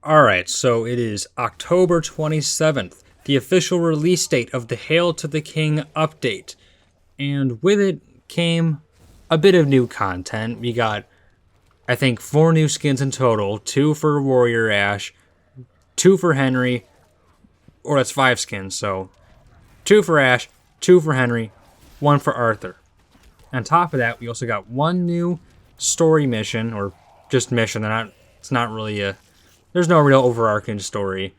Alright, so it is October 27th, the official release date of the Hail to the King update. And with it came a bit of new content. We got, I think, 4 new skins in total: 2 for Warrior Ash, 2 for Henry, or that's 5 skins, so 2 for Ash, 2 for Henry, 1 for Arthur. On top of that, we also got 1 new story mission, or just mission. It's not really there's no real overarching story.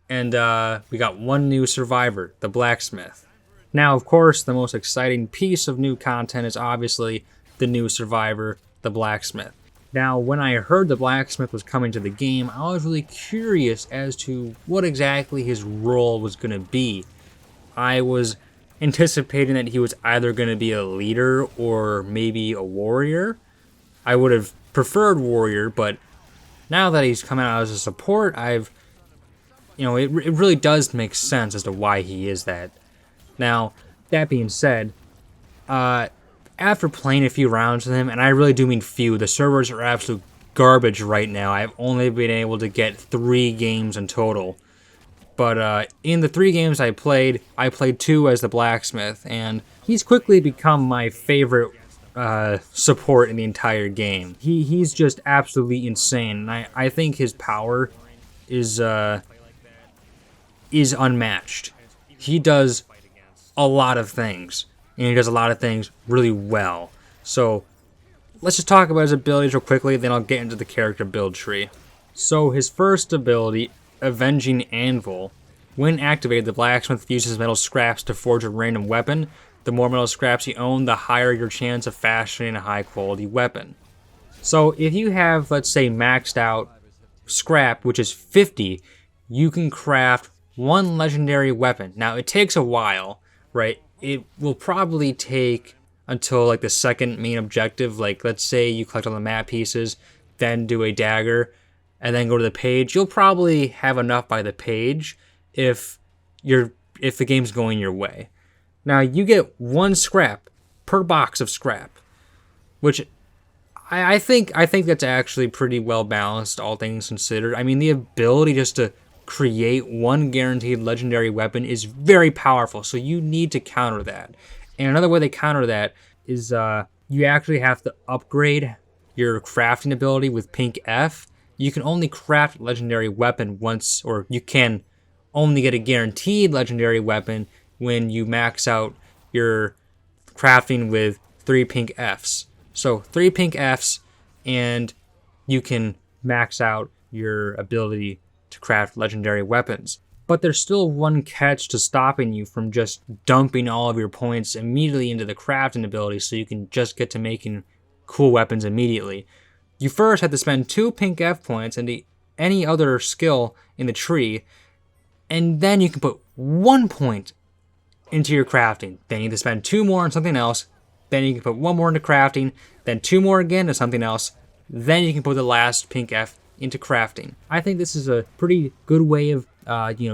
And we got 1 new survivor, the Blacksmith. Now, of course, the most exciting piece of new content is obviously the new survivor, the Blacksmith. Now, when I heard the Blacksmith was coming to the game, I was really curious as to what exactly his role was going to be. I was anticipating that he was either going to be a leader or maybe a warrior. I would have preferred warrior, but now that he's coming out as a support, it really does make sense as to why he is that. Now, that being said, after playing a few rounds with him, and I really do mean few, the servers are absolute garbage right now. I've only been able to get 3 games in total. But in the 3 games I played 2 as the Blacksmith, and he's quickly become my favorite support in the entire game. He's just absolutely insane, and I think his power is unmatched. He does a lot of things, and he does a lot of things really well. So let's just talk about his abilities real quickly, then I'll get into the character build tree. So his first ability, Avenging Anvil. When activated, the Blacksmith uses metal scraps to forge a random weapon. The more metal scraps you own, the higher your chance of fashioning a high-quality weapon. So if you have, let's say, maxed out scrap, which is 50, you can craft 1 legendary weapon. Now, it takes a while, right? It will probably take until, like, the second main objective. Like, let's say you collect all the map pieces, then do a dagger, and then go to the page. You'll probably have enough by the page if the game's going your way. Now, you get 1 scrap per box of scrap, which I think that's actually pretty well balanced, all things considered. I mean, the ability just to create 1 guaranteed legendary weapon is very powerful, so you need to counter that. And another way they counter that is you actually have to upgrade your crafting ability with pink F. You can only craft legendary weapon once, or you can only get a guaranteed legendary weapon when you max out your crafting with 3 pink Fs. So 3 pink Fs, and you can max out your ability to craft legendary weapons. But there's still 1 catch to stopping you from just dumping all of your points immediately into the crafting ability so you can just get to making cool weapons immediately. You first have to spend 2 pink F points into any other skill in the tree, and then you can put 1 point into your crafting. Then you need to spend 2 more on something else. Then you can put 1 more into crafting. Then 2 more again to something else. Then you can put the last pink F into crafting. I think this is a pretty good way of,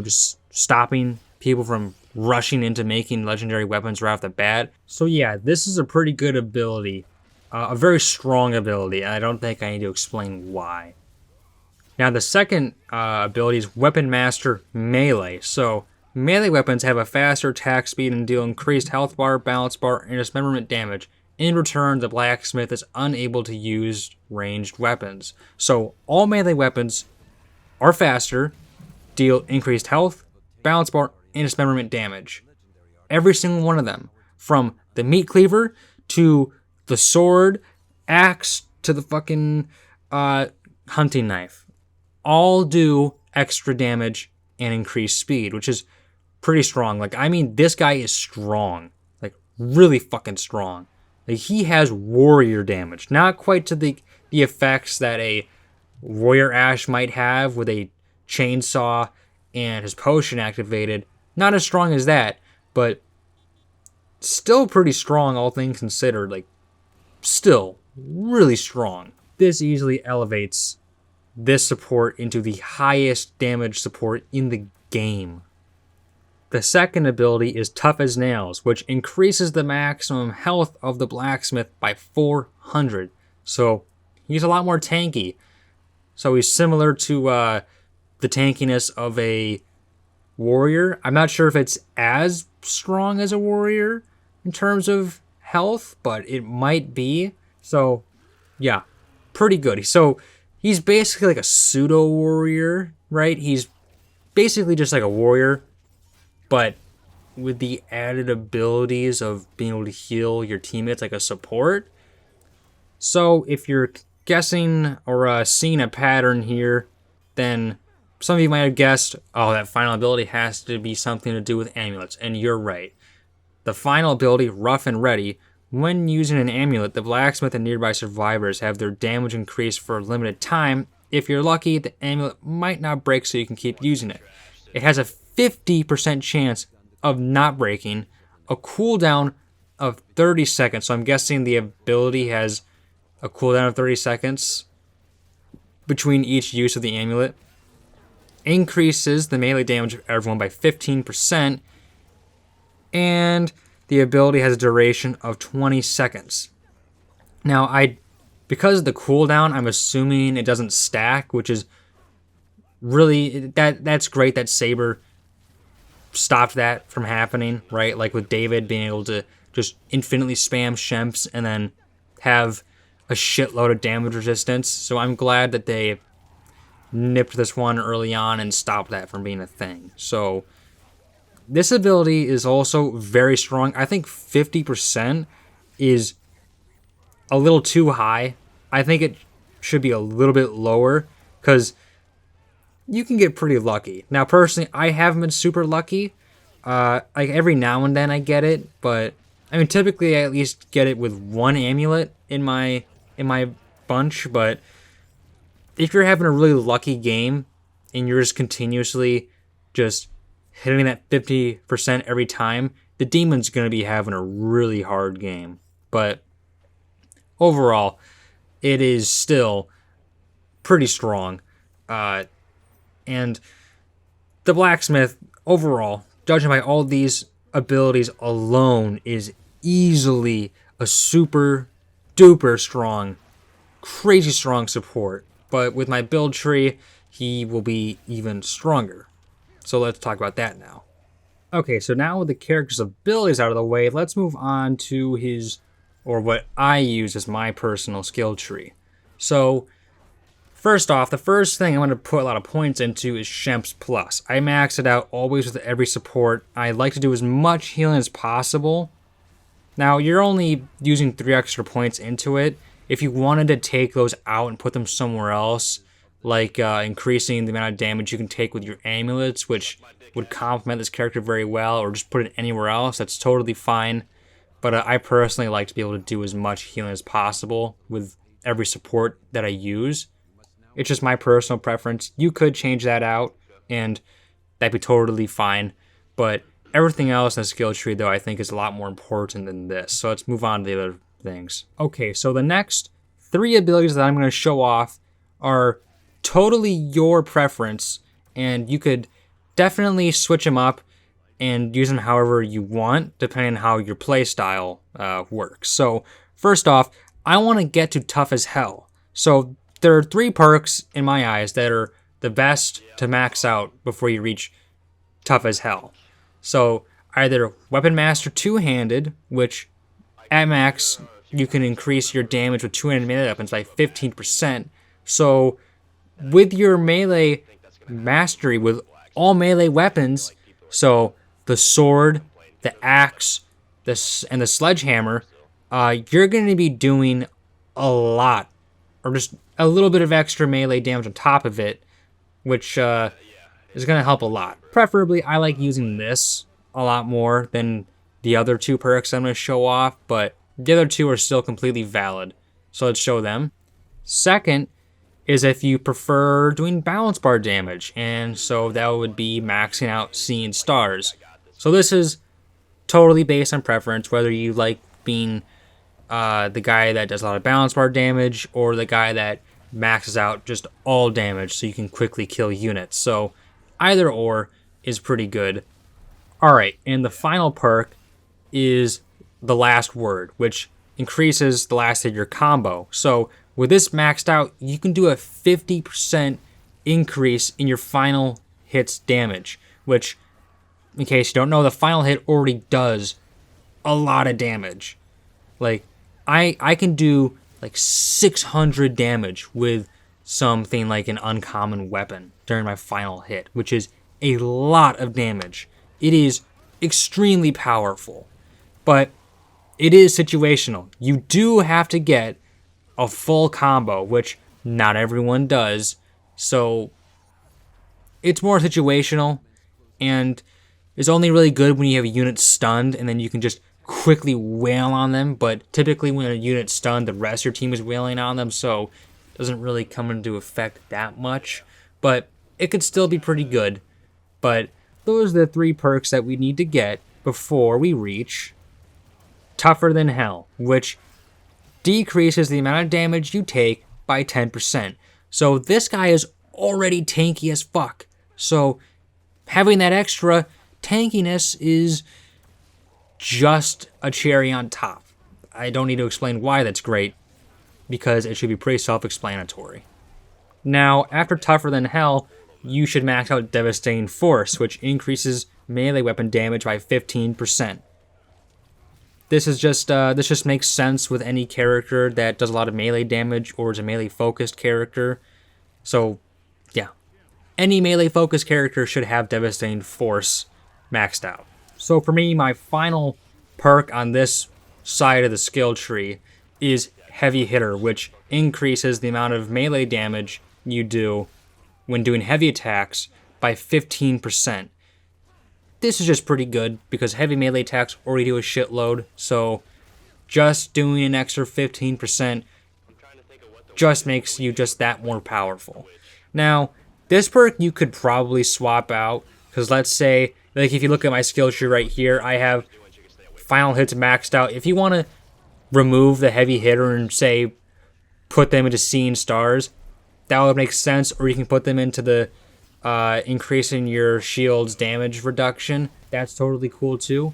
just stopping people from rushing into making legendary weapons right off the bat. So yeah, this is a pretty good ability. A very strong ability, and I don't think I need to explain why. Now, the second ability is Weapon Master Melee. So, melee weapons have a faster attack speed and deal increased health bar, balance bar, and dismemberment damage. In return, the Blacksmith is unable to use ranged weapons. So, all melee weapons are faster, deal increased health, balance bar, and dismemberment damage. Every single one of them. From the meat cleaver to the sword, axe, to the fucking hunting knife. All do extra damage and increased speed, which is pretty strong. Like, I mean, this guy is strong. Like, really fucking strong. Like, he has warrior damage. Not quite to the effects that a warrior Ash might have with a chainsaw and his potion activated. Not as strong as that, but still pretty strong, all things considered. Like, still really strong. This easily elevates this support into the highest damage support in the game. The second ability is Tough as Nails, which increases the maximum health of the Blacksmith by 400. So he's a lot more tanky. So he's similar to the tankiness of a warrior. I'm not sure if it's as strong as a warrior in terms of health, but it might be. So, yeah, pretty good. So, he's basically like a pseudo warrior, right? He's basically just like a warrior, but with the added abilities of being able to heal your teammates like a support. So if you're guessing or seeing a pattern here, then some of you might have guessed, oh, that final ability has to be something to do with amulets, and you're right. The final ability, Rough and Ready, when using an amulet, the blacksmith and nearby survivors have their damage increased for a limited time. If you're lucky, the amulet might not break so you can keep using it. It has a 50% chance of not breaking, a cooldown of 30 seconds. So I'm guessing the ability has a cooldown of 30 seconds between each use of the amulet. Increases the melee damage of everyone by 15%. And the ability has a duration of 20 seconds. Now, because of the cooldown, I'm assuming it doesn't stack, which is really, that's great that Saber stopped that from happening, right? Like with David being able to just infinitely spam Shemps and then have a shitload of damage resistance. So I'm glad that they nipped this one early on and stopped that from being a thing. So this ability is also very strong. I think 50% is a little too high. I think it should be a little bit lower because you can get pretty lucky. Now, personally, I haven't been super lucky. Like every now and then I get it, but I mean, typically I at least get it with one amulet in my bunch. But if you're having a really lucky game and you're just continuously just hitting that 50% every time, the demon's gonna be having a really hard game. But overall, it is still pretty strong. And the blacksmith, overall, judging by all these abilities alone, is easily a super duper strong, crazy strong support. But with my build tree, he will be even stronger. So let's talk about that now. Okay, so now with the character's abilities out of the way, let's move on to his, or what I use as my personal skill tree. So first off, the first thing I'm going to put a lot of points into is Shemps Plus. I max it out always with every support. I like to do as much healing as possible. Now, you're only using 3 extra points into it. If you wanted to take those out and put them somewhere else, like increasing the amount of damage you can take with your amulets, which would complement this character very well, or just put it anywhere else, that's totally fine. But I personally like to be able to do as much healing as possible with every support that I use. It's just my personal preference. You could change that out, and that'd be totally fine. But everything else in the skill tree, though, I think is a lot more important than this. So let's move on to the other things. Okay, so the next 3 abilities that I'm going to show off are totally your preference, and you could definitely switch them up and use them however you want, depending on how your playstyle works. So first off, I want to get to Tough as Hell. So there are 3 perks in my eyes that are the best to max out before you reach Tough as Hell. So either Weapon Master Two-Handed, which at max you can increase your damage with two-handed melee weapons by 15%. So with your melee mastery, with all melee weapons, so the sword, the axe, and the sledgehammer, you're going to be doing a lot, or just a little bit of extra melee damage on top of it, which is going to help a lot. Preferably, I like using this a lot more than the other 2 perks I'm going to show off, but the other 2 are still completely valid, so let's show them. Second is if you prefer doing balance bar damage, and so that would be maxing out Seeing Stars. So this is totally based on preference, whether you like being the guy that does a lot of balance bar damage or the guy that maxes out just all damage so you can quickly kill units. So either or is pretty good. Alright, and the final perk is the Last Word, which increases the last hit of your combo. So with this maxed out, you can do a 50% increase in your final hit's damage, which, in case you don't know, the final hit already does a lot of damage. Like, I can do like 600 damage with something like an uncommon weapon during my final hit, which is a lot of damage. It is extremely powerful, but it is situational. You do have to get a full combo, which not everyone does, so it's more situational, and it's only really good when you have a unit stunned, and then you can just quickly wail on them, but typically when a unit's stunned, the rest of your team is wailing on them, so it doesn't really come into effect that much, but it could still be pretty good. But those are the 3 perks that we need to get before we reach Tougher Than Hell, which decreases the amount of damage you take by 10%. So this guy is already tanky as fuck. So having that extra tankiness is just a cherry on top. I don't need to explain why that's great, because it should be pretty self-explanatory. Now, after Tougher Than Hell, you should max out Devastating Force, which increases melee weapon damage by 15%. This just makes sense with any character that does a lot of melee damage or is a melee-focused character. So, yeah. Any melee-focused character should have Devastating Force maxed out. So for me, my final perk on this side of the skill tree is Heavy Hitter, which increases the amount of melee damage you do when doing heavy attacks by 15%. This is just pretty good because heavy melee attacks already do a shitload, so just doing an extra 15% just makes you just that more powerful. Now, this perk you could probably swap out, because let's say, like if you look at my skill tree right here, I have final hits maxed out. If you want to remove the heavy hitter and say put them into Seeing Stars, that would make sense, or you can put them into the increasing your shield's damage reduction. That's totally cool too.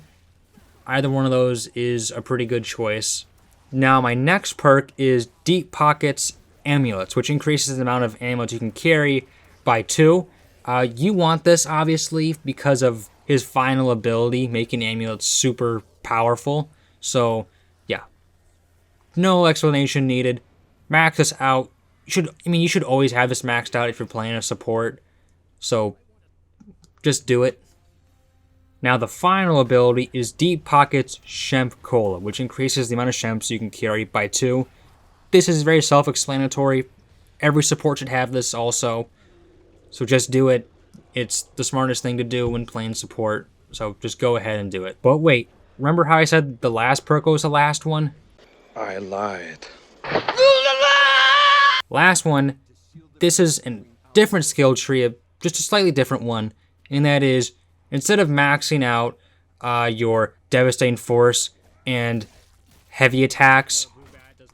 Either one of those is a pretty good choice. Now my next perk is Deep Pockets Amulets, which increases the amount of amulets you can carry by 2. You want this obviously because of his final ability, making amulets super powerful. So yeah, no explanation needed. Max this out. You should always have this maxed out if you're playing a support. So just do it. Now the final ability is Deep Pockets Shemp Cola, which increases the amount of Shemps you can carry by 2. This is very self-explanatory. Every support should have this also. So just do it. It's the smartest thing to do when playing support. So just go ahead and do it. But wait, remember how I said the last perk was the last one? I lied. Last one, this is a different skill tree, just a slightly different one, and that is, instead of maxing out your Devastating Force and heavy attacks,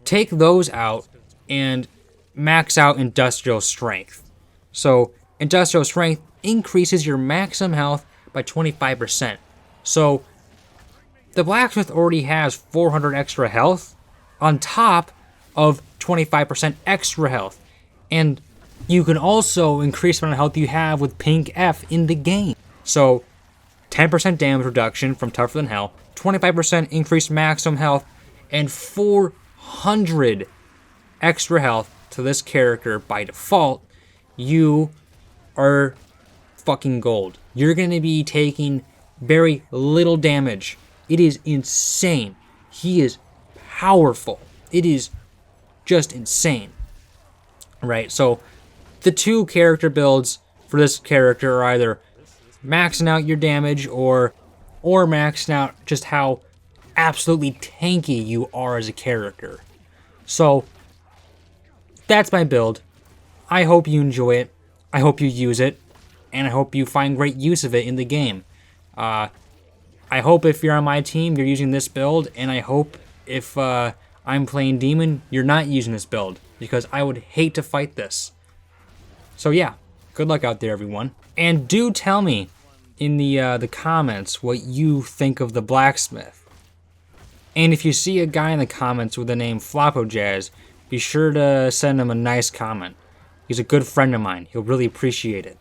take those out and max out Industrial Strength. So Industrial Strength increases your maximum health by 25%. So the Blacksmith already has 400 extra health on top of 25% extra health. And you can also increase the amount of health you have with Pink F in the game. So 10% damage reduction from Tougher Than Hell, 25% increased maximum health, and 400 extra health to this character by default. You are fucking gold. You're going to be taking very little damage. It is insane. He is powerful. It is just insane. Right, so the 2 character builds for this character are either maxing out your damage or maxing out just how absolutely tanky you are as a character. So that's my build. I hope you enjoy it. I hope you use it. And I hope you find great use of it in the game. I hope if you're on my team, you're using this build. And I hope if I'm playing Demon, you're not using this build. Because I would hate to fight this. So yeah, good luck out there, everyone. And do tell me in the comments what you think of the Blacksmith. And if you see a guy in the comments with the name Floppo Jazz, be sure to send him a nice comment. He's a good friend of mine. He'll really appreciate it.